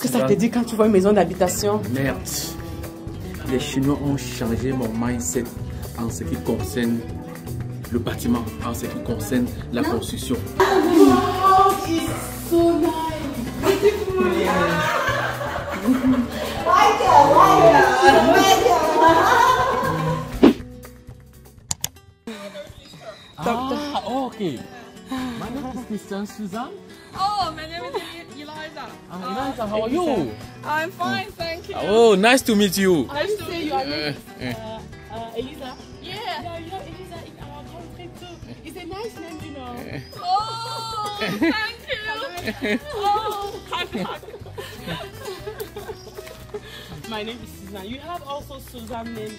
Qu'est-ce que ça te dit quand tu vois une maison d'habitation? Merde. Les Chinois ont changé mon mindset en ce qui concerne le bâtiment, en ce qui concerne la construction. Wow, it's so nice. Beautiful. Okay. My name is Christian Suzanne. Oh, my name is Eliza. Eliza, how are you? I'm fine, thank you. Oh, nice to meet you. Nice to meet you. Elisa? Yeah. Yeah, you know Elisa in our country too. It's a nice name, you know. Oh, thank you. Oh, hug, hug. My name is Susan. You have also Susan name in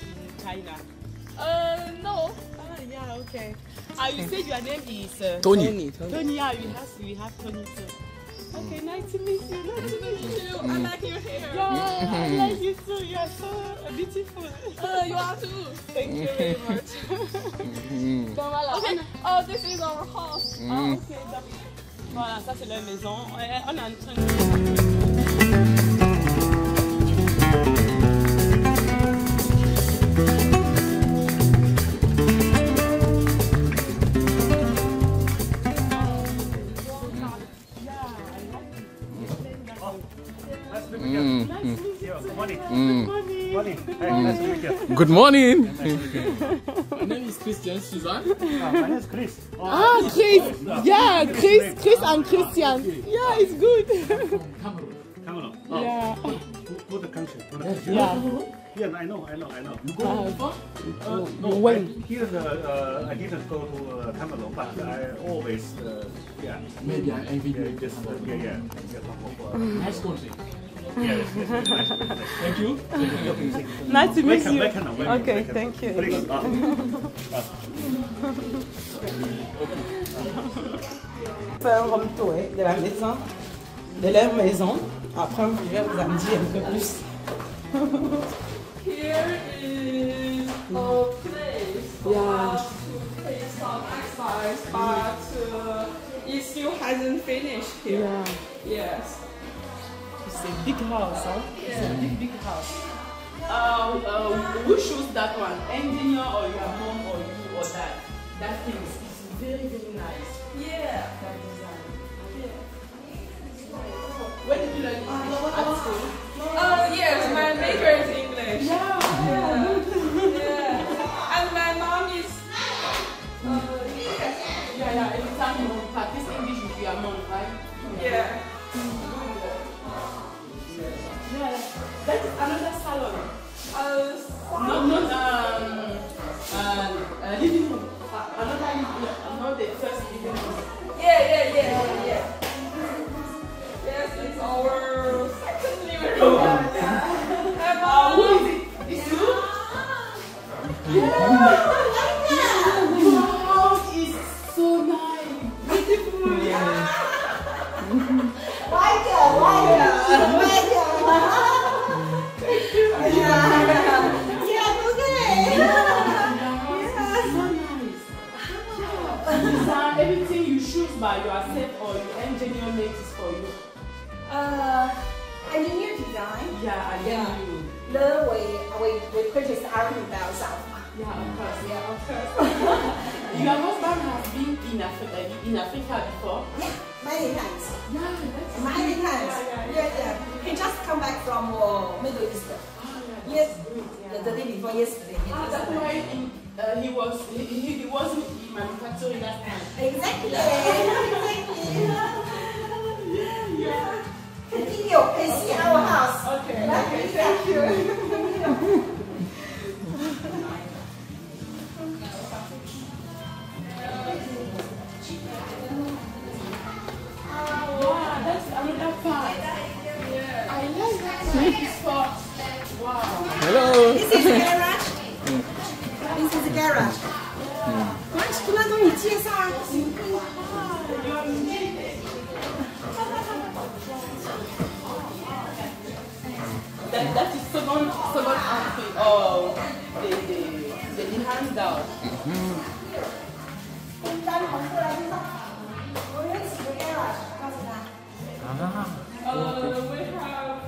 China. No. Yeah, okay. You said your name is Tony. Tony. Yeah, we have Tony too. Okay, nice to meet you. Nice to meet you. I like your hair. Yeah, I like you too. You are so beautiful. You are too. Thank you very much. Okay. Oh, this is our house. Ah, ok, d'accord. Voilà, ça c'est la maison. On est en train de... Good morning. My name is Christian Suzanne. My name is Chris. Chris. Yeah, Chris and Christian. Yeah, it's good. Cameroon. Yeah. What the country? Yeah. Yeah, I know. You go When? Here, I didn't go to Cameroon, but I always, Maybe I envy you. Nice country. Thank you. Nice to meet you. Welcome. Okay, thank you. Please. Faire un room tour de la maison, de leur maison. Après, je vais vous en dire un peu plus. Here is a place for us to take some exercise, but it still hasn't finished here. Yeah. Yes. It's a big house, huh? It's a big house. Who chose that one? Engineer or your mom or you or dad? That thing is very, very nice. Yeah. That design. Yeah. Where did you learn English? At school? Oh yes, my major is English. Yeah. Yeah. And my mom is. Yeah. Every time you practice English with your mom, right? Yeah. Yeah. That is another salon. Not living room. Another living room. Not the first living room. Yeah. Yes, it's our second living room. Who is it? It's you? Yeah. Your house is so nice. Beautiful. Yeah. Everything you choose by yourself or your engineer makes is for you. Engineer design. Yeah, I Yeah. get you. Then we purchased everything by ourselves. Yeah, of course. Yeah, of course. Your husband has been in Africa before. Yeah, many times. Yeah, that's Many times. Yeah. He just come back from Middle East. Yes, the day before yesterday. that's why he wasn't manufacturing that time. Exactly. Yeah. I think you can see our house. Okay. Thank you. Wow, that's another part. I like that spot. Wow. Hello. This is the garage. This is the garage. 10分钟你介绍啊。 That is second outfit of the handout. We have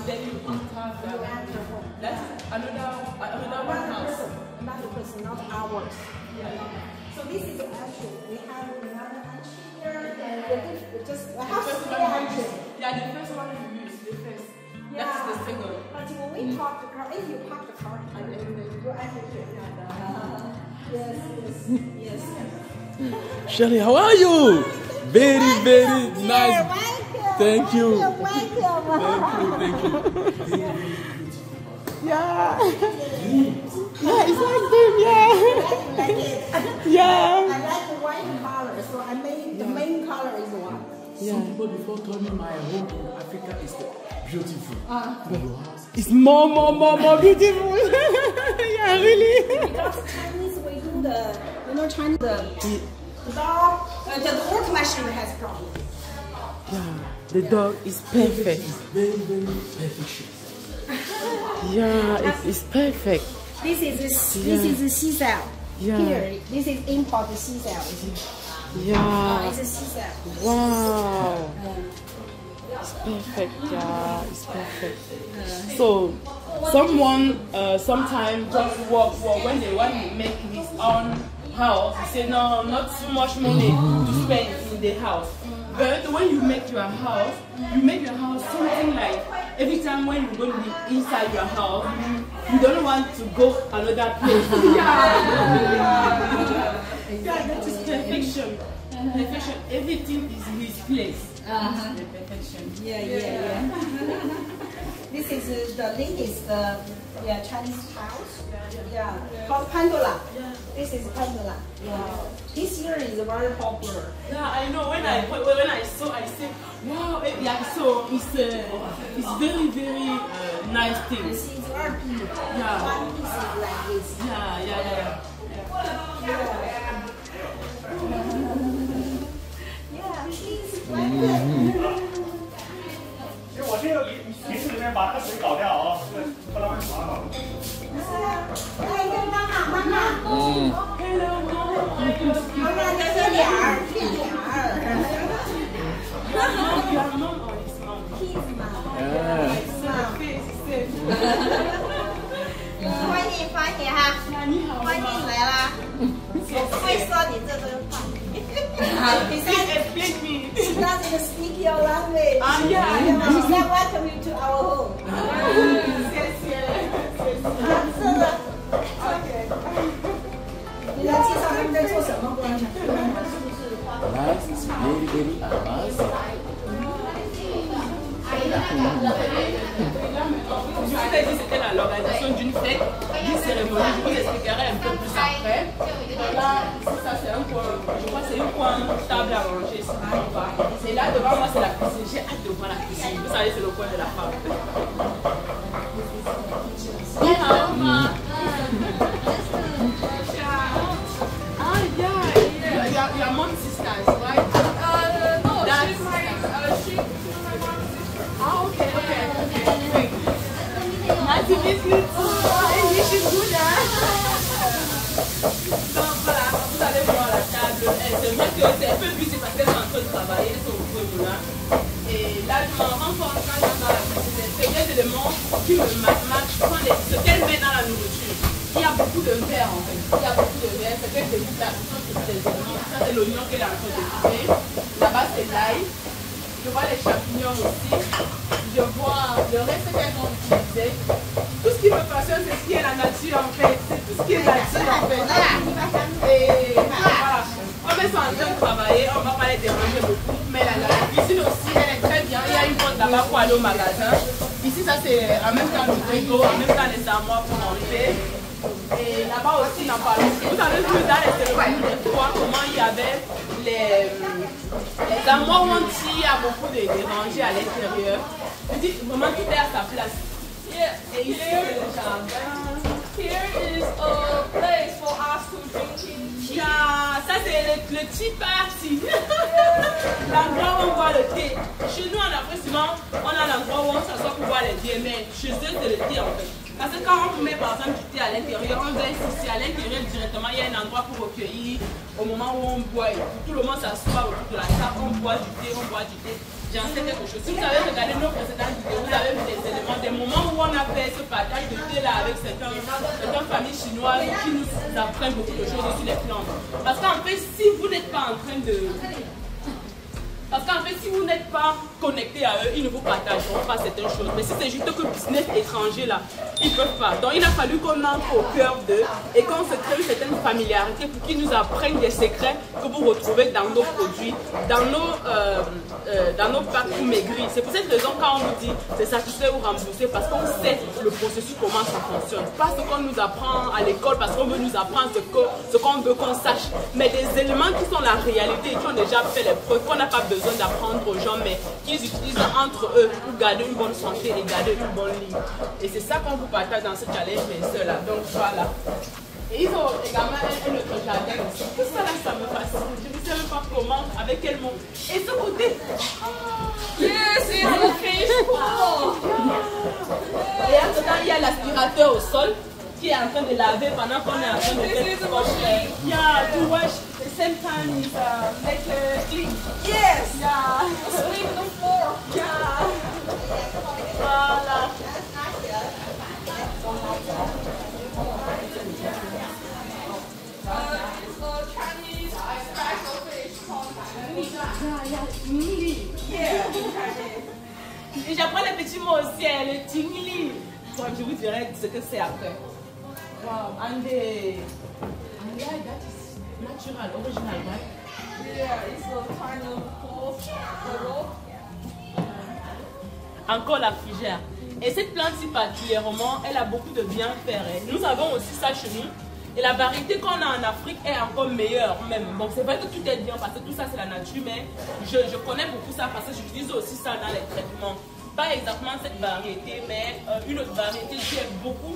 then you have that's another one house. Another person, not ours. So this is the entry. We have another entry here, and just I have three entries. Yeah, the first one you use, the first. Yeah. That's the second. But when we park the car, if you park the car, and then you enter here. Yes. Shelly, how are you? Very, very nice. Thank you. Welcome. Thank you. Yeah. Yeah, it's like them, yeah. Like it. Yeah. I like the white color, so I made the main color is white. Some people before told me my home in Africa is beautiful. It's more beautiful. Yeah, really. Because Chinese, we do the, Chinese, the door machine has problem. Yeah, the dog is perfect. Very, very perfect. Yeah, it's perfect. This is the sisal. Yeah. Here, this is import sisal. Yeah. It's a sisal. Wow. It's perfect. Yeah, it's perfect. So, someone sometimes just walk when they want to make his own house. He say no, not too much money to spend in the house. But when you make your house something like every time when you go inside your house, you don't want to go another place. Yeah, that is perfection. Perfection. Everything is his place. The perfection. Yeah. This is the latest Chinese house. Yeah, called Pandola. This is Pandola. Yeah. This year is very popular. Yeah, I know. When I saw, I said, wow. Yeah, so it's very very nice thing. This is very beautiful. Yeah. One piece is like this. Yeah. Yeah, she's like 因为我这个仪式里面把那水搞掉啊，把它们划好。哎，跟妈妈，妈妈这是脸儿，是脸儿。Your mom or his mom? His mom. 欢迎哈，欢迎来啦！会说你这个话。Explain me. She doesn't speak your language. Yeah. She said, welcome you to our home. Yes. 是的。OK。你来介绍他们在做什么关系？ Nice, it's very, very nice. Je vous ai dit c'était l'organisation d'une fête, d'une cérémonie. Je vous expliquerai un peu plus après. Là, ça c'est un coin, je crois que c'est un coin table à manger. Et là devant moi c'est la cuisine. J'ai hâte de voir la cuisine. Vous savez c'est le coin de la femme. Your mom's sisters, right? No, she's my Okay. Nice to meet you too. English is good, hein? Donc voilà, vous allez voir la table. C'est vrai que c'est un peu busy parce qu'elles sont en train de travailler, elles sont au boulot là. Et là, je m'en rends compte quand je dans la cuisine. C'est des éléments qui me matchent ce qu'elle met dans la nourriture. Il y a beaucoup de verre en fait. Il y a beaucoup de verre. C'est qu'elle découpe là. Ça c'est l'oignon qu'elle est en train de couper. Là-bas c'est l'ail. Je vois les champignons aussi. Je vois le reste qu'elles ont utilisé. Tout ce qui me passionne, c'est ce qui est la nature en fait. C'est tout ce qui est nature en fait. Et voilà. Comme elles sont en train de travailler, on ne va pas les déranger beaucoup. Mais la cuisine aussi, elle est très bien. Il y a une porte là-bas pour aller au magasin. Ici, ça c'est en même temps du frigo, en même temps les armoires pour manger. Et là-bas aussi, n'en parlons plus. Vous avez vu dans les cérémonies des fois comment il y avait les armoires où il y a beaucoup de rangées à l'intérieur. Je dis vraiment tout est à sa place. Yeah, Et ici, c'est le jardin. here is a place for us to drinking tea. Ça c'est le tea party. L'endroit où on boit le thé. Chez nous en Afrique souvent, on a l'endroit où on s'assoit pour boire le thé, mais chez eux c'est le thé en fait. Parce que quand on met par exemple du thé à l'intérieur, on verse ici à l'intérieur directement, il y a un endroit pour recueillir au moment où on boit. Tout le monde s'assoit autour de la table, on boit du thé, j'en sais quelque chose. Si vous avez regardé nos précédentes vidéos, vous avez vu des éléments, des moments où on a fait ce partage de thé là avec certaines familles chinoises qui nous apprennent beaucoup de choses sur les plantes. Parce qu'en fait, si vous n'êtes pas en train de... Parce qu'en fait, si vous n'êtes pas connecté à eux, ils ne vous partageront pas certaines choses. Mais si c'est juste que business étranger là, ils ne peuvent pas. Donc il a fallu qu'on entre au cœur d'eux et qu'on se crée une certaine familiarité pour qu'ils nous apprennent des secrets que vous retrouvez dans nos produits, dans nos packs pour maigrir. C'est pour cette raison quand on nous dit c'est satisfait ou remboursé, parce qu'on sait le processus, comment ça fonctionne. Pas ce qu'on nous apprend à l'école parce qu'on veut nous apprendre ce qu'on veut qu'on sache, mais des éléments qui sont la réalité et qui ont déjà fait les preuves, qu'on n'a pas besoin d'apprendre aux gens, mais qu'ils utilisent entre eux pour garder une bonne santé et garder une bonne ligne. Et c'est ça qu'on vous partage dans ce challenge, mes soeurs là. Donc voilà. Et ils ont également un autre jardin aussi. Tout ça là, ça me fascine. Je ne sais même pas comment, avec quel mot. Et ce côté. Yes, it's a fish pool. Et à ce temps, il y a l'aspirateur au sol qui est en train de laver pendant qu'on est en train de faire ce qu'on fait. Yeah, to wash the same time is make clean. Yes. Yeah. Sweep the floor. Yeah. Voilà. It's a Chinese special fish called Tingli. yeah, Chinese. Et j'apprends les petits mots aussi, le tingli. Bon, je vous dirai ce que c'est après. Wow, and yeah, that is natural, original, right? Yeah, it's a kind of close rope. Encore la fougère. Et cette plante-ci particulièrement, elle a beaucoup de bienfaits. Nous avons aussi ça chez nous. Et la variété qu'on a en Afrique est encore meilleure même. Bon, c'est vrai que tout est bien parce que tout ça c'est la nature, mais je connais beaucoup ça parce que j'utilise aussi ça dans les traitements. Pas exactement cette variété, mais une autre variété qui est beaucoup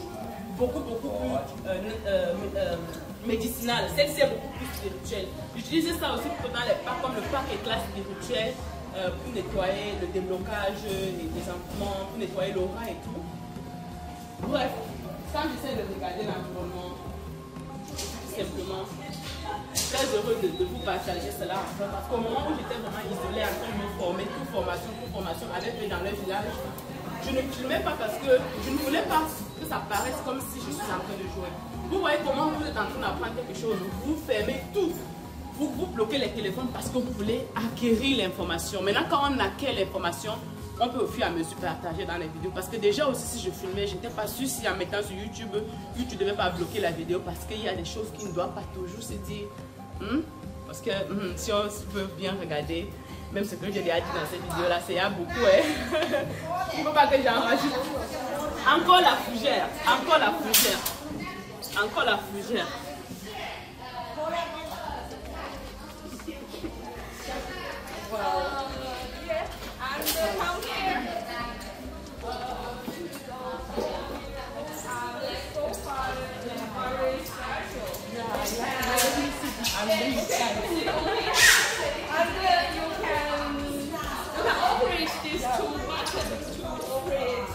plus médicinale. Celle-ci est beaucoup plus spirituelle. J'utilise ça aussi dans les packs comme le pack éclat spirituel pour nettoyer le déblocage des enfants, pour nettoyer l'aura et tout. Bref, quand j'essaie de regarder l'environnement, simplement très heureux de vous partager cela parce qu'au moment où j'étais vraiment isolée en train de me former, toute formation avec eux dans le village, je ne filmais pas parce que je ne voulais pas que ça paraisse comme si je suis en train de jouer. Vous voyez comment vous êtes en train d'apprendre quelque chose, vous fermez tout, vous bloquez les téléphones parce que vous voulez acquérir l'information. Maintenant quand on acquiert l'information, on peut au fur et à mesure partager dans les vidéos. Parce que déjà aussi si je filmais, je n'étais pas sûre si en mettant sur YouTube, YouTube ne devait pas bloquer la vidéo parce qu'il y a des choses qui ne doivent pas toujours se dire. Parce que si on peut bien regarder, même ce que j'ai déjà dit dans cette vidéo là, c'est y a beaucoup. Il ne faut pas que j'en rajoute. Encore la fougère, encore la fougère, encore la fougère. And then you can operate these two buttons to operate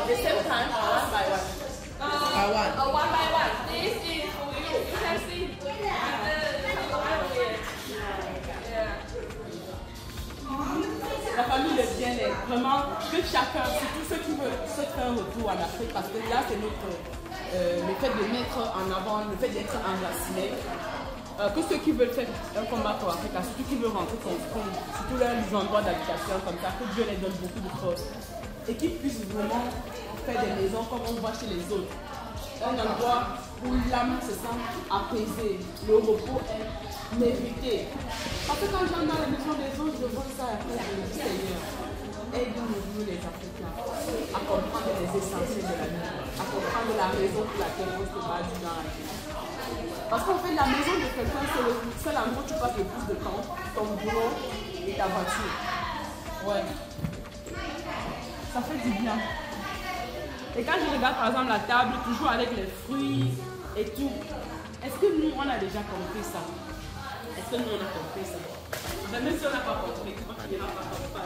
The same time or one by one? one by one. This is for you. You can see and then you can operate. La famille de bien-être, vraiment que chacun, surtout ceux qui veulent se faire un retour en Afrique, parce que là c'est notre le fait de mettre en avant, le fait d'être enraciné. Que ceux qui veulent faire un combat pour Afrique, surtout qui veulent rentrer surtout leurs endroits d'habitation comme ça, que Dieu les donne beaucoup de force et qu'ils puissent vraiment faire des maisons comme on voit chez les autres. Un endroit où l'âme se sent apaisée, le repos est mérité. Parce que quand j'entre dans les maisons des autres, je vois ça après, je me dis Seigneur, aide-nous les Africains à comprendre les essentiels de la vie, à comprendre la raison pour laquelle on se bat dans la vie. Parce qu'en fait, la maison de quelqu'un, c'est le seul endroit où tu passes le plus de temps, ton boulot et ta voiture. Ouais. Ça fait du bien. Et quand je regarde par exemple la table, toujours avec les fruits et tout, est-ce que nous, on a déjà compris ça? Est-ce que nous, on a compris ça? Même si on n'a pas compris, tu vois qu'il n'y en a pas compris.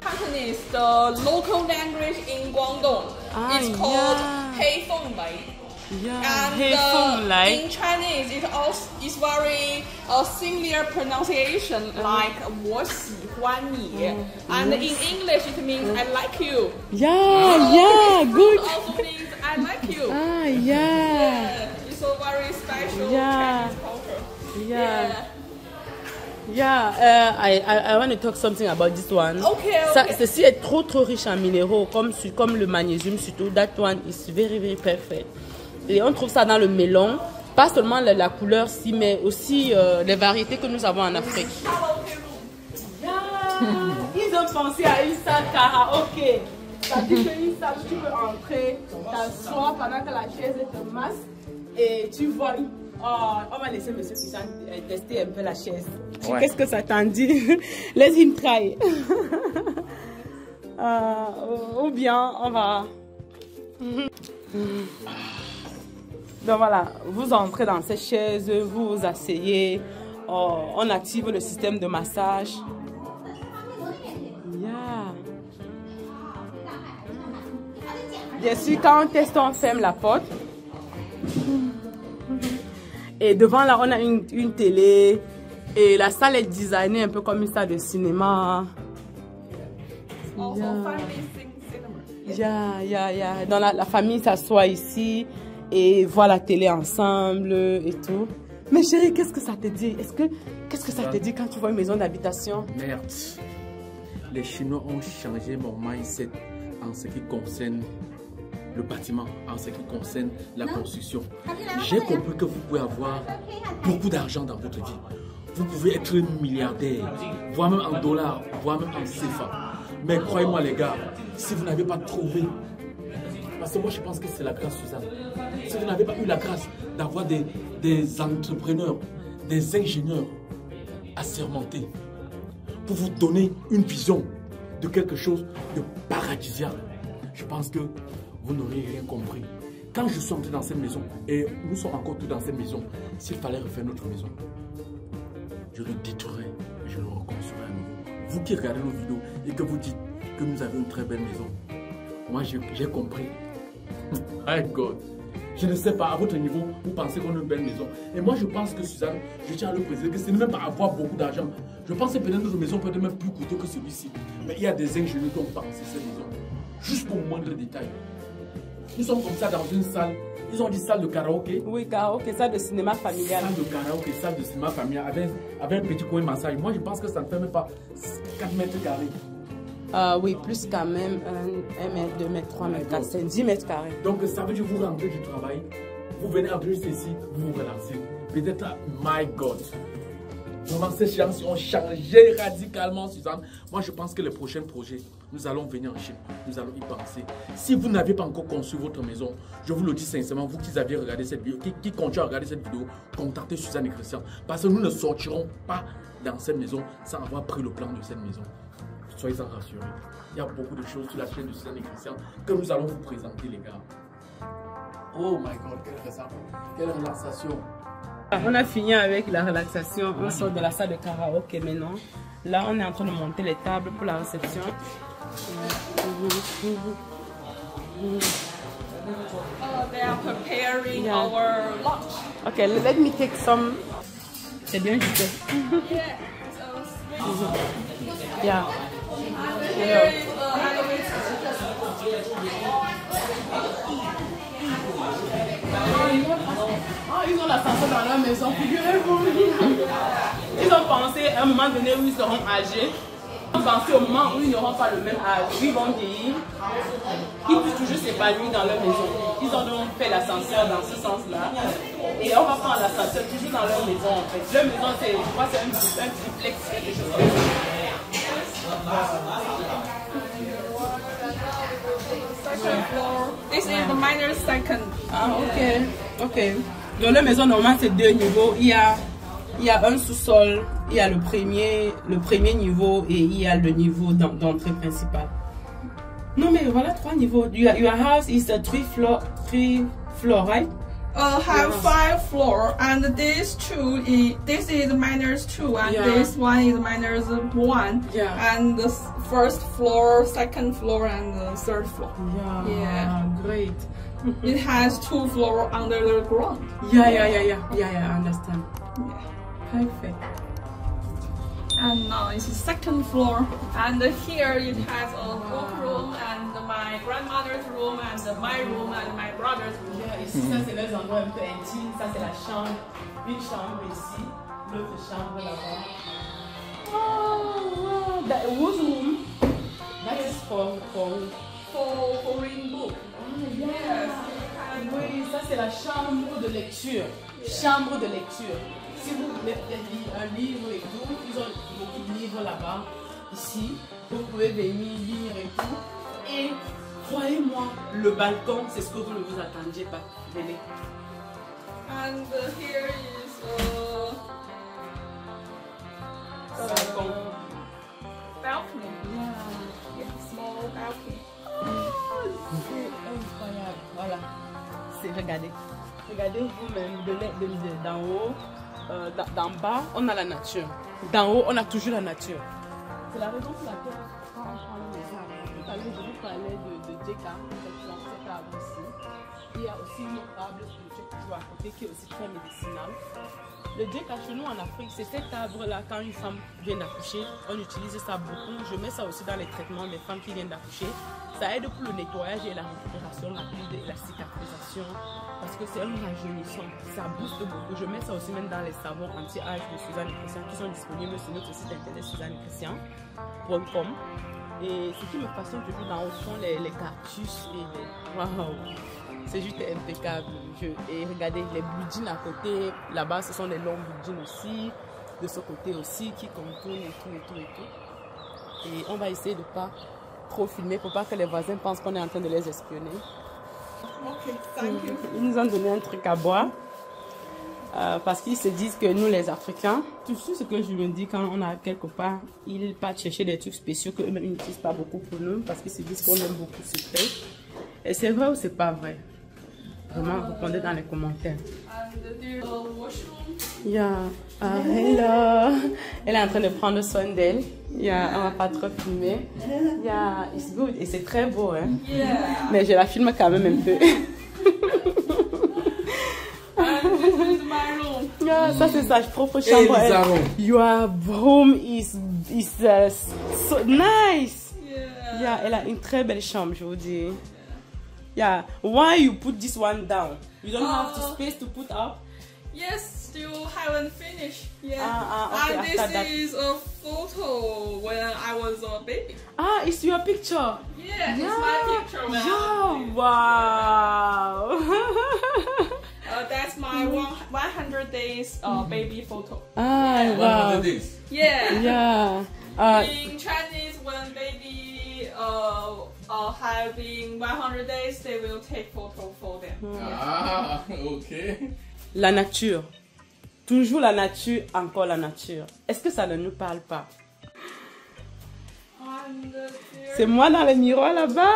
Cantonese, the local language in Guangdong. It's called Heifengbai. And headphone like. in Chinese, it also is very similar pronunciation like 我喜欢你. And in English, it means I like you. Yeah, good. It also means I like you. Yeah. It's a very special Yeah. Chinese culture. I want to talk something about this one. Okay. Ceci est trop riche en minéraux, comme le magnésium surtout. That one is very perfect. Et on trouve ça dans le melon. Pas seulement la couleur, si, mais aussi les variétés que nous avons en Afrique. Ils ont pensé à une salle karaoké. Ça dit qu'une salle, tu peux entrer, t'asseoir pendant que la chaise te masse et tu vois. On va laisser monsieur Christian tester un peu la chaise. Ouais. Qu'est-ce que ça t'en dit? Let him try. Ou bien on va. Donc voilà, vous entrez dans cette chaise, vous vous asseyez, on active le système de massage. Bien sûr, quand on teste, on ferme la porte. Et devant là, on a une télé. Et la salle est designée un peu comme une salle de cinéma. Donc la famille s'assoit ici et voit la télé ensemble et tout. Mais chérie, qu'est-ce que ça te dit? Qu'est-ce que ça te dit quand tu vois une maison d'habitation? Merde. Les Chinois ont changé mon mindset en ce qui concerne le bâtiment, en ce qui concerne la construction. J'ai compris que vous pouvez avoir beaucoup d'argent dans votre vie. Vous pouvez être milliardaire, voire même en dollars, voire même en CFA. Mais croyez-moi les gars, si vous n'avez pas trouvé, parce que moi je pense que c'est la grâce, Suzanne. Si vous n'avez pas eu la grâce d'avoir des entrepreneurs, des ingénieurs assermentés pour vous donner une vision de quelque chose de paradisiaque, je pense que vous n'aurez rien compris. Quand je suis entré dans cette maison, et nous sommes encore tous dans cette maison, s'il fallait refaire notre maison, je le détruirais et je le reconstruirais à nouveau. Vous qui regardez nos vidéos et que vous dites que nous avons une très belle maison, moi j'ai compris. My God. Je ne sais pas, à votre niveau, vous pensez qu'on a une belle maison. Et moi je pense que Suzanne, je tiens à le préciser, que ce n'est même pas avoir beaucoup d'argent. Je pense que peut-être notre maison peut être même plus coûteuse que celui-ci. Mais il y a des ingénieurs qui ont pensé cette maison, jusqu'au moindre détail. Ils sont comme ça dans une salle. Ils ont dit salle de karaoké. Oui, karaoké, salle de cinéma familial. Salle de karaoké, salle de cinéma familial avec un petit coin massage. Moi, je pense que ça ne fait même pas 4 mètres carrés. Oui, plus quand même 1 mètre, 2 mètres, 3 mètres, 4, 5, 10 mètres carrés. Donc, ça veut dire que vous rentrez du travail, vous venez entrer ici, vous vous relancez. Peut-être là, my God. Vraiment, ces gens ont changé radicalement, Suzanne. Moi, je pense que les prochains projets, nous allons venir en Chine. Nous allons y penser. Si vous n'avez pas encore construit votre maison, je vous le dis sincèrement, vous qui avez regardé cette vidéo, qui continuez à regarder cette vidéo, contactez Suzanne et Christian. Parce que nous ne sortirons pas dans cette maison sans avoir pris le plan de cette maison. Soyez-en rassurés. Il y a beaucoup de choses sur la chaîne de Suzanne et Christian que nous allons vous présenter, les gars. Oh my God, quelle relaxation. On a fini avec la relaxation, on sort de la salle de karaoké maintenant. Là, on est en train de monter les tables pour la réception. They are preparing our lunch. Okay, let me take some. C'est bien juste. Yeah. Ils ont l'ascenseur dans leur maison, figurez-vous. Ils ont pensé à un moment donné où ils seront âgés. Ils ont pensé au moment où ils n'auront pas le même âge, où ils vont vieillir. Ils puissent toujours s'épanouir dans leur maison. Ils ont donc fait l'ascenseur dans ce sens-là. Et on va prendre l'ascenseur toujours dans leur maison en fait. Leur maison, c'est, je crois, c'est un triplex, quelque chose comme ça. This is the minor second. Ah, ok. Dans la maison, normalement, c'est 2 niveaux. Il y a un sous-sol, il y a le premier niveau et il y a le niveau d'entrée principale. Non, mais voilà 3 niveaux. Your house is a 3 floor, right? Have 5 floors, and this is minus 2, and this one is minus 1. Yeah. And the first floor, second floor, and the third floor. Yeah. Great. It has 2 floors under the ground. Yeah, I understand. Perfect. And now it's the 2nd floor. And here it has a workroom and my grandmother's room and my room and my brother's room. Yeah, ici, ça c'est les endroits un peu intimes. Ça c'est la chambre. Une chambre ici, l'autre chambre là-bas. Oh, wow. Whose room? That is for reading book. Yes. Oui, ça c'est la chambre de lecture. Chambre de lecture. Si vous voulez lire un livre et tout, ils ont beaucoup de livres là-bas. Ici, vous pouvez venir lire et tout. Et croyez-moi, le balcon, c'est ce que vous ne vous attendiez pas. Venez. And here is Balcon. balcony. Yeah, small balcony. C'est incroyable. Voilà. Regardez. Regardez vous-même d'en haut. D'en bas, on a la nature. D'en haut, on a toujours la nature. C'est la raison pour laquelle, quand on prend les arbres, tout à l'heure, je vous parlais de Djeka, cet arbre ici. Il y a aussi une autre arbre spirituel toujours à côté qui est aussi très médicinal. Le Djeka, chez nous en Afrique, c'est cet arbre-là, quand une femme vient d'accoucher, on utilise ça beaucoup. Je mets ça aussi dans les traitements des femmes qui viennent d'accoucher. Ça aide pour le nettoyage et la récupération rapide et la cicatrisation. Parce que c'est un rajeunissant, ça booste beaucoup. Je mets ça aussi même dans les savons anti-âge de Suzanne et Christian qui sont disponibles sur notre site internet suzanneetchristian.com. Et ce qui me fascine toujours dans le fond, les cactus et les... Waouh, c'est juste impeccable. Et regardez, les blue jeans à côté, là-bas ce sont les longs blue jeans aussi, de ce côté aussi qui contournent et tout. Et on va essayer de ne pas trop filmer pour pas que les voisins pensent qu'on est en train de les espionner. Okay, thank you. Ils nous ont donné un truc à boire parce qu'ils se disent que nous les Africains, tout ce que je me dis quand on a quelque part, ils partent chercher des trucs spéciaux qu'eux-mêmes n'utilisent pas beaucoup pour nous parce qu'ils se disent qu'on aime beaucoup sucré. Et c'est vrai ou c'est pas vrai? Vraiment, répondez dans les commentaires. And there's a washroom. Yeah. Hello. Elle est en train de prendre soin d'elle. Yeah, on va pas trop filmer. Yeah, it's good. Et c'est très beau, hein. Yeah. Mais je la filme quand même un peu. And this is my room. Yeah, ça c'est sa propre chambre. Your room is so nice. Yeah. Yeah, elle a une très belle chambre, je vous dis. Yeah, why you put this one down? You don't have the space to put up? Yes, still haven't finished. Yeah. Okay, And after that. this is a photo when I was a baby. Ah, it's your picture. Yeah, it's my picture when I was a Yeah, baby. wow. That's my 100 days baby photo. Ah, wow. Yeah. Yeah. In Chinese, when baby having 100 days, they will take photo for them. Ah, ok. La nature. Toujours la nature, encore la nature. Est-ce que ça ne nous parle pas? And C'est moi dans le miroir là-bas.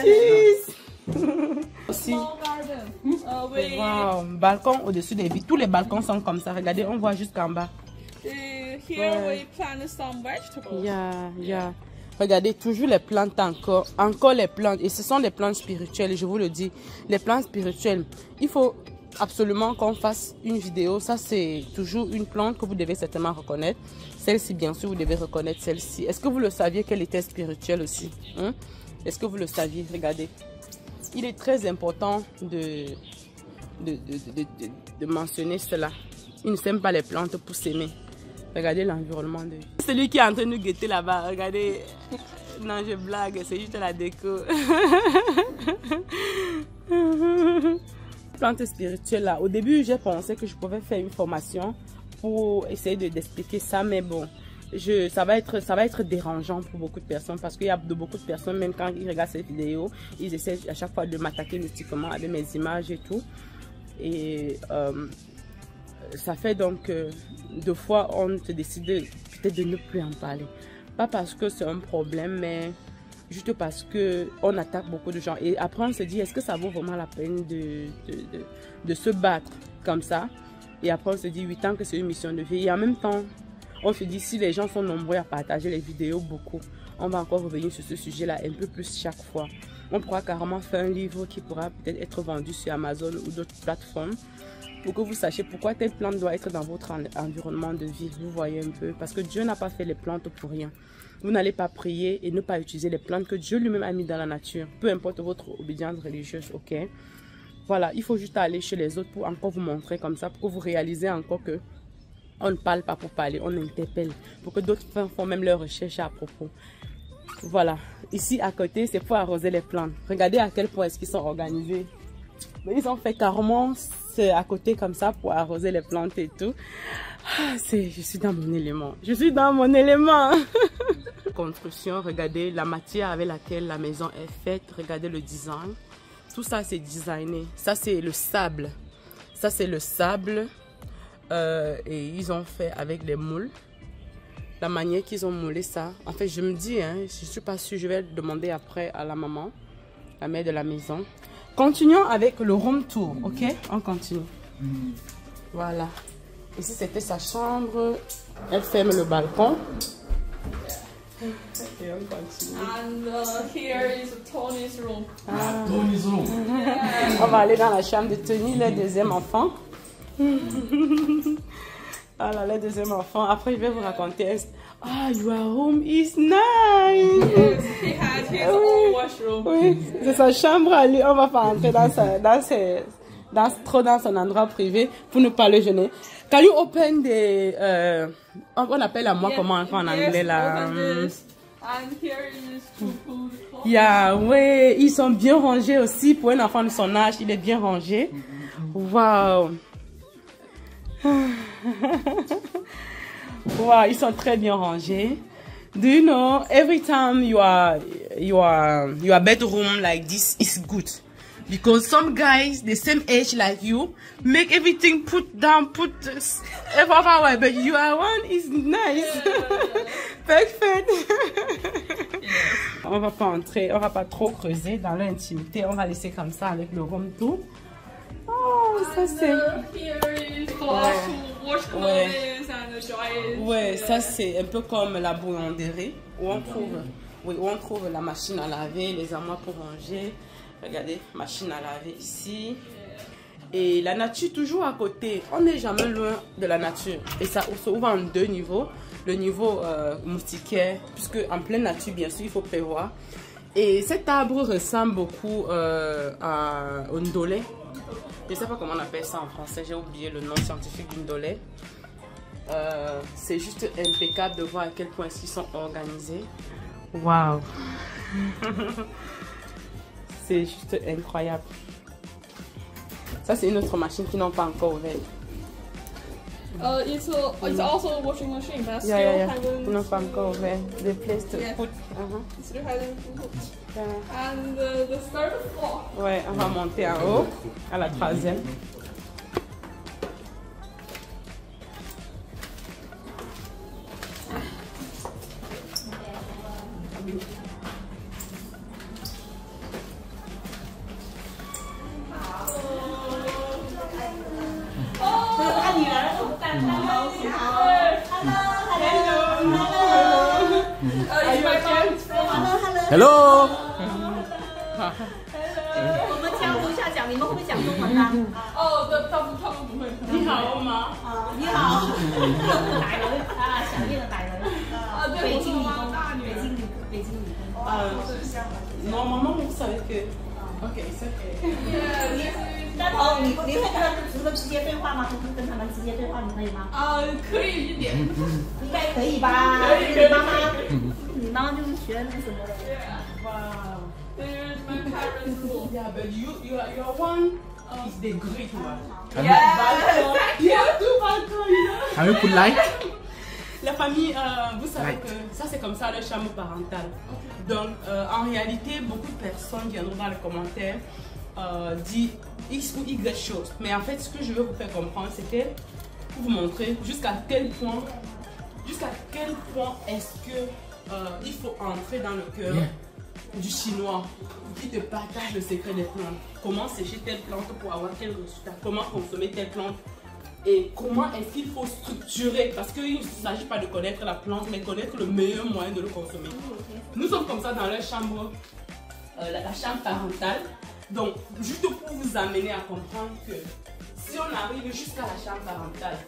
Yes. Aussi. small garden. Wow, balcon au-dessus des vitres. Tous les balcons sont comme ça. Regardez, on voit jusqu'en bas. Here we plant some vegetables. Yeah. Regardez, toujours les plantes encore les plantes. Et ce sont des plantes spirituelles, je vous le dis. Les plantes spirituelles, il faut absolument qu'on fasse une vidéo. Ça, c'est toujours une plante que vous devez certainement reconnaître. Celle-ci, bien sûr, vous devez reconnaître celle-ci. Est-ce que vous le saviez qu'elle était spirituelle aussi? Est-ce que vous le saviez? Regardez. Il est très important de mentionner cela. Ils ne s'aiment pas les plantes pour s'aimer. Regardez l'environnement de... Celui qui est en train de nous guetter là-bas, regardez. Non, je blague, c'est juste la déco. Plante spirituelle là. Au début, j'ai pensé que je pouvais faire une formation pour essayer d'expliquer ça, mais bon, ça va être dérangeant pour beaucoup de personnes parce qu'il y a beaucoup de personnes, même quand ils regardent cette vidéo, ils essaient à chaque fois de m'attaquer mystiquement avec mes images et tout. Et ça fait donc deux fois on se décide peut-être de ne plus en parler. Pas parce que c'est un problème, mais juste parce que on attaque beaucoup de gens. Et après on se dit, est-ce que ça vaut vraiment la peine de se battre comme ça? Et après on se dit 8 ans que c'est une mission de vie. Et en même temps, on se dit, si les gens sont nombreux à partager les vidéos beaucoup, on va encore revenir sur ce sujet-là un peu plus chaque fois. On pourra carrément faire un livre qui pourra peut-être être vendu sur Amazon ou d'autres plateformes pour que vous sachiez pourquoi telle plante doit être dans votre environnement de vie. Vous voyez un peu, parce que Dieu n'a pas fait les plantes pour rien. Vous n'allez pas prier et ne pas utiliser les plantes que Dieu lui-même a mis dans la nature. Peu importe votre obédience religieuse, ok? Voilà, il faut juste aller chez les autres pour encore vous montrer comme ça, pour que vous réalisez encore que on ne parle pas pour parler, on interpelle. Pour que d'autres font même leurs recherches à propos. Voilà, ici à côté, c'est pour arroser les plantes. Regardez à quel point est-ce qu'ils sont organisés. Mais ils ont fait carrément à côté comme ça pour arroser les plantes et tout. Ah, je suis dans mon élément. Je suis dans mon élément. Construction, regardez la matière avec laquelle la maison est faite. Regardez le design. Tout ça, c'est designé. Ça, c'est le sable. Ça, c'est le sable. Et ils ont fait avec des moules. La manière qu'ils ont moulé ça. En fait, je me dis, hein, je ne suis pas sûre. Je vais demander après à la maman, la mère de la maison. Continuons avec le room tour, ok? On continue. Voilà. Ici, c'était sa chambre. Elle ferme le balcon. Et on continue. And here is Tony's room. Tony's room. On va aller dans la chambre de Tony, le deuxième enfant. Voilà, le deuxième enfant. Après, je vais vous raconter. Ah, your home is nice. Yes, he has his own washroom. Oui, c'est sa chambre à lui. On va pas entrer dans son endroit privé pour ne pas le gêner. Can you open the... on appelle à moi comment en anglais là? And here is food. Yeah, oui, ils sont bien rangés aussi. Pour un enfant de son âge, il est bien rangé. Wow. Wow, ils sont très bien rangés. Do you know, every time your bedroom like this is good. Because some guys, the same age like you, make everything put everywhere, but your one is nice. Perfect. On va pas entrer, on va pas trop creuser dans l'intimité, on va laisser comme ça avec le room tour. Oh, ça c'est... Ouais, ça c'est un peu comme la boulangerie où on trouve la machine à laver, les armoires pour ranger. Regardez, machine à laver ici. Et la nature toujours à côté. On n'est jamais loin de la nature. Et ça se ouvre en deux niveaux. Le niveau moustiquaire, puisque en pleine nature, bien sûr, il faut prévoir. Et cet arbre ressemble beaucoup au ndolé. Je ne sais pas comment on appelle ça en français. J'ai oublié le nom scientifique du ndolé. C'est juste impeccable de voir à quel point ils sont organisés. Waouh! C'est juste incroyable. Ça, c'est une autre machine qui n'ont pas encore ouvert. It's also a washing machine, but still Ils n'ont pas encore ouvert. The place to put. Still hasn't put. And the third floor. Ouais, on va monter en haut, à la troisième. Hello. 我们交流一下讲，你们会不会讲中文啊？哦，他们不会。你好吗？你好，歹人啊，小叶的歹人啊，北京理工，北京理工。Normalement, vous savez que. Ok, c'est ok. 大头，你会跟他们直接对话吗？跟他们直接对话，你可以吗？可以一点。应该可以吧？你妈妈就是学那个什么的。Wow. There's my parents' room. Yeah, but your one is the great one. Yeah. Can you put light? La famille, vous savez que ça c'est comme ça le chambre parental. Donc en réalité, beaucoup de personnes viendront dans les commentaires dire X ou Y chose. Mais en fait, ce que je veux vous faire comprendre, c'était pour vous montrer jusqu'à quel point est-ce que il faut entrer dans le cœur du chinois qui te partage le secret des plantes. Comment sécher telle plante pour avoir tel résultat, comment consommer telle plante et comment est-ce qu'il faut structurer, parce qu'il ne s'agit pas de connaître la plante mais connaître le meilleur moyen de le consommer. Nous sommes comme ça dans leur chambre la chambre parentale. Donc, juste pour vous amener à comprendre que si on arrive jusqu'à la chambre parentale,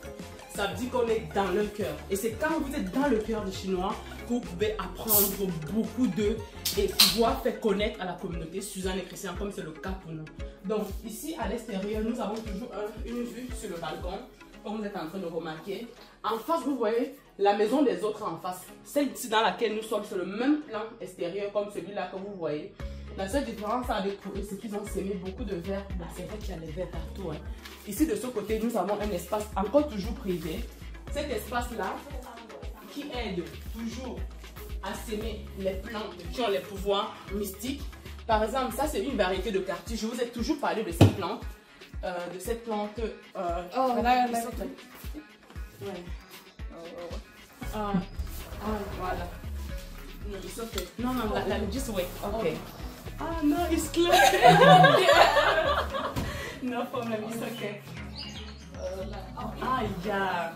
ça veut dire qu'on est dans le cœur. Et c'est quand vous êtes dans le cœur des Chinois que vous pouvez apprendre beaucoup d'eux et pouvoir faire connaître à la communauté Suzanne et Christian, comme c'est le cas pour nous. Donc, ici à l'extérieur, nous avons toujours une vue sur le balcon, comme vous êtes en train de remarquer. En face, vous voyez la maison des autres en face. Celle-ci dans laquelle nous sommes sur le même plan extérieur comme celui-là que vous voyez. La seule différence avec eux, c'est qu'ils ont sémé beaucoup de verre. C'est vrai qu'il y a les verres partout. Hein. Ici, de ce côté, nous avons un espace encore toujours privé. Cet espace-là qui aide toujours à s'aimer les plantes qui ont les pouvoirs mystiques. Par exemple, ça, c'est une variété de cartus. Je vous ai toujours parlé de cette plante. là. Ouais. Voilà. No, it's okay. No, just wait. Okay. Ah, no, it's clear. No problem, it's okay. Ah, yeah.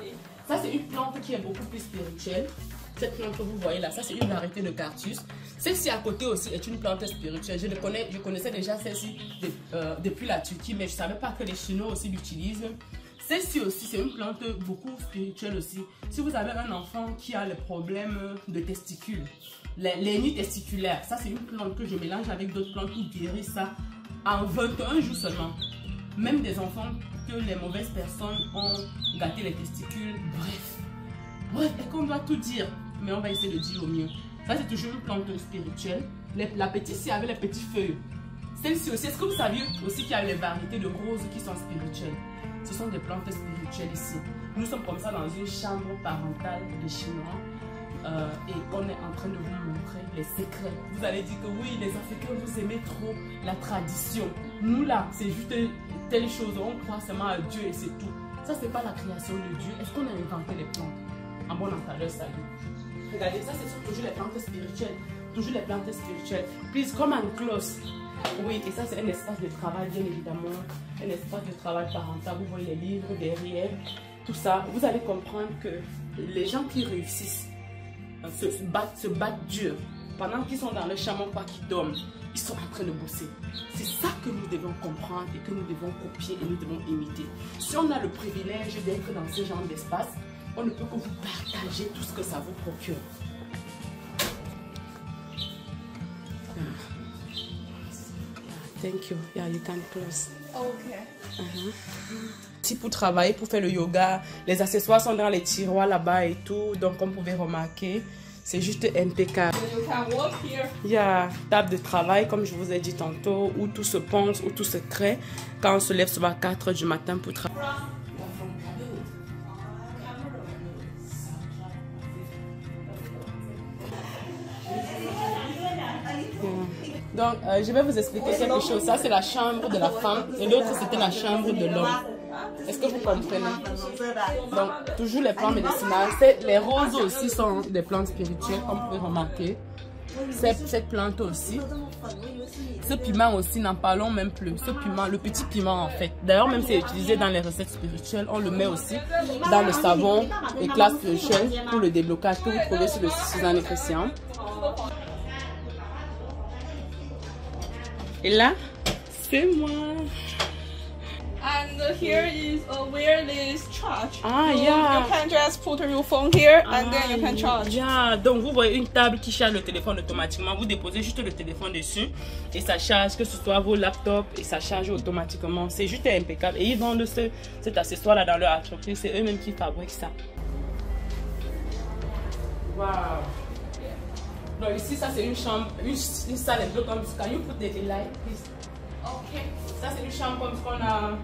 Ça, c'est une plante qui est beaucoup plus spirituelle. Cette plante que vous voyez là, ça, c'est une variété de cartus. Celle-ci à côté aussi est une plante spirituelle. Je connaissais déjà celle-ci depuis la Turquie, mais je ne savais pas que les Chinois aussi l'utilisent. Celle-ci aussi, c'est une plante beaucoup spirituelle aussi. Si vous avez un enfant qui a le problème de testicules, l'hernie testiculaire, ça c'est une plante que je mélange avec d'autres plantes pour guérir ça en 21 jours seulement. Même des enfants que les mauvaises personnes ont gâté les testicules, bref, et qu'on doit tout dire, mais on va essayer de dire au mieux. Ça c'est toujours une plante spirituelle. La petite ici avait les petites feuilles. Celle-ci aussi, est-ce que vous saviez aussi qu'il y a les variétés de roses qui sont spirituelles? Ce sont des plantes spirituelles ici. Nous sommes comme ça dans une chambre parentale des Chinois et on est en train de vous montrer les secrets. Vous allez dire que oui, les Africains, vous aimez trop la tradition. Nous là, c'est juste telle chose, on croit seulement à Dieu et c'est tout. Ça, c'est pas la création de Dieu. Est-ce qu'on a inventé les plantes? En bon entendeur, salut. Regardez, ça, ce sont toujours les plantes spirituelles. Toujours les plantes spirituelles. Please come and close. Oui, et ça c'est un espace de travail, bien évidemment, un espace de travail parental. Vous voyez les livres derrière, tout ça. Vous allez comprendre que les gens qui réussissent se battent dur. Pendant qu'ils sont dans le champ, pas qu'ils dorment, ils sont en train de bosser. C'est ça que nous devons comprendre et que nous devons copier et nous devons imiter. Si on a le privilège d'être dans ce genre d'espace, on ne peut que vous partager tout ce que ça vous procure. Thank you. Yeah, you can close. Okay. Si pour travailler, pour faire le yoga, les accessoires sont dans les tiroirs là-bas et tout. Donc, comme vous pouvez remarquer, c'est juste impeccable. You can walk here. Il y a table de travail, comme je vous ai dit tantôt, où tout se ponce, où tout se crée. Quand on se lève souvent à 4 h du matin pour travailler. Donc, je vais vous expliquer quelque chose. Ça, c'est la chambre de la femme et l'autre, c'était la chambre de l'homme. Est-ce que vous comprenez? Donc, toujours les plantes médicinales. Les roses aussi sont des plantes spirituelles, comme vous pouvez remarquer. Cette plante aussi. Ce piment aussi, n'en parlons même plus. Ce piment, le petit piment en fait. D'ailleurs, même c'est utilisé dans les recettes spirituelles. On le met aussi dans le savon éclat spirituel pour le déblocage que vous trouvez sur le site Suzanne et Christian. Et là, c'est moi. And here is a wireless charge. Ah, you, yeah. You can just put your phone here and then you can charge. Yeah. Donc, vous voyez une table qui charge le téléphone automatiquement. Vous déposez juste le téléphone dessus et ça charge, que ce soit vos laptops, et ça charge automatiquement. C'est juste impeccable. Et ils vendent cet accessoire-là dans leur entreprise. C'est eux-mêmes qui fabriquent ça. Wow. Donc ici, ça c'est une chambre, une salle un peu comme ça. Can you put the light, please? Ok. Ça c'est une chambre comme ce qu'on a,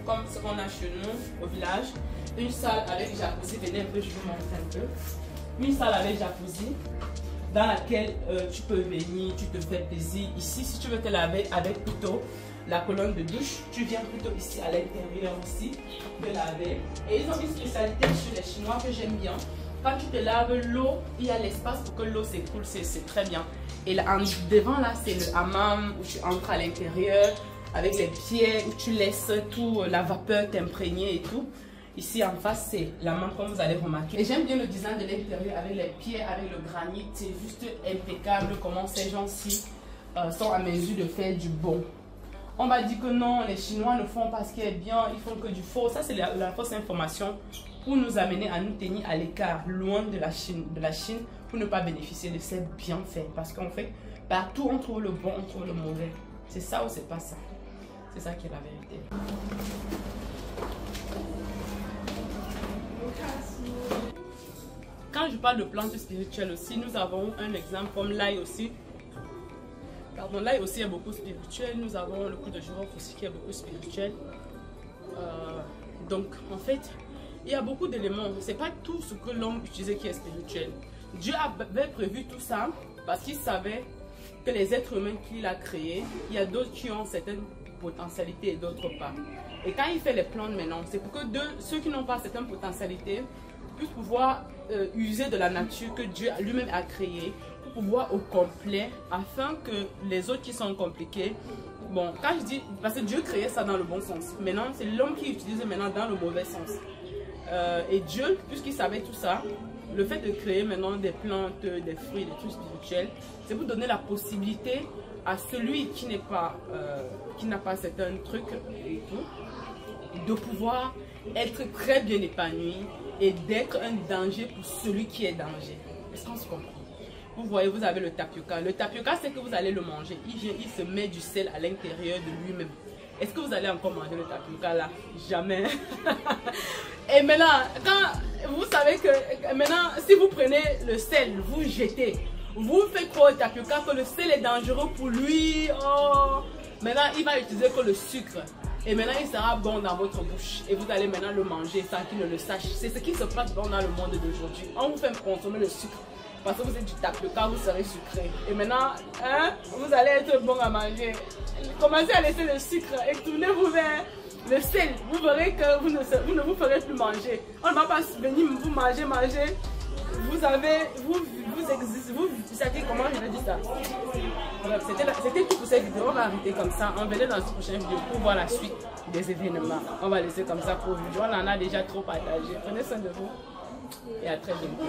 comme ce qu'on a chez nous au village. Une salle avec jacuzzi. Venez un peu, je vous montre un peu. Une salle avec jacuzzi dans laquelle tu peux venir, tu te fais plaisir. Ici, si tu veux te laver avec plutôt la colonne de douche, tu viens plutôt ici à l'intérieur aussi te laver. Et ils ont une spécialité chez les Chinois que j'aime bien. Quand tu te laves l'eau, il y a l'espace pour que l'eau s'écoule, c'est très bien. Et là, devant là, c'est le hammam où tu entres à l'intérieur avec les pieds, où tu laisses tout la vapeur t'imprégner et tout. Ici en face, c'est la main comme vous allez remarquer. Et j'aime bien le design de l'intérieur avec les pieds, avec le granit. C'est juste impeccable comment ces gens-ci sont à mesure de faire du bon. On va dire que non, les Chinois ne font pas ce qui est bien, ils font que du faux. Ça, c'est la fausse information pour nous amener à nous tenir à l'écart, loin de la Chine, pour ne pas bénéficier de ces bienfaits. Parce qu'en fait, partout on trouve le bon, on trouve le mauvais. C'est ça ou c'est pas ça. C'est ça qui est la vérité. Quand je parle de plantes spirituelles aussi, nous avons un exemple comme l'ail aussi. Pardon, l'ail aussi est beaucoup spirituel. Nous avons le clou de girofle aussi qui est beaucoup spirituel. Donc, en fait, il y a beaucoup d'éléments. C'est pas tout ce que l'homme utilisait qui est spirituel. Dieu avait prévu tout ça parce qu'il savait que les êtres humains qu'il a créés, il y a d'autres qui ont certaines potentialités et d'autres pas. Et quand il fait les plantes maintenant, c'est pour que ceux qui n'ont pas certaines potentialités puissent pouvoir user de la nature que Dieu lui-même a créée pour pouvoir au complet afin que les autres qui sont compliqués, bon, quand je dis, parce que Dieu créait ça dans le bon sens, maintenant c'est l'homme qui utilise maintenant dans le mauvais sens. Et Dieu, puisqu'il savait tout ça, le fait de créer maintenant des plantes, des fruits, des trucs spirituels, c'est pour donner la possibilité à celui qui n'est pas, qui n'a pas certains trucs et tout, de pouvoir être très bien épanoui et d'être un danger pour celui qui est danger. Est-ce qu'on se comprend? Vous voyez, vous avez le tapioca. Le tapioca, c'est que vous allez le manger. Il se met du sel à l'intérieur de lui-même. Est-ce que vous allez encore manger le tapioca là? Jamais. Et maintenant, quand vous savez que maintenant, si vous prenez le sel, vous jetez, vous faites croire au tapioca que le sel est dangereux pour lui. Oh. Maintenant, il va utiliser que le sucre. Et maintenant, il sera bon dans votre bouche. Et vous allez maintenant le manger sans qu'il ne le sache. C'est ce qui se passe dans le monde d'aujourd'hui. On vous fait consommer le sucre. Parce que vous êtes du tapioca, vous serez sucré. Et maintenant, hein, vous allez être bon à manger. Commencez à laisser le sucre et tournez-vous vers le sel. Vous verrez que vous ne vous ferez plus manger. On ne va pas venir vous manger. Vous avez, vous existez, vous savez comment je vais dire ça. C'était tout pour cette vidéo. On va arrêter comme ça. On verra dans cette prochaine vidéo pour voir la suite des événements. On va laisser comme ça pour aujourd'hui. On en a déjà trop partagé. Prenez soin de vous et à très bientôt.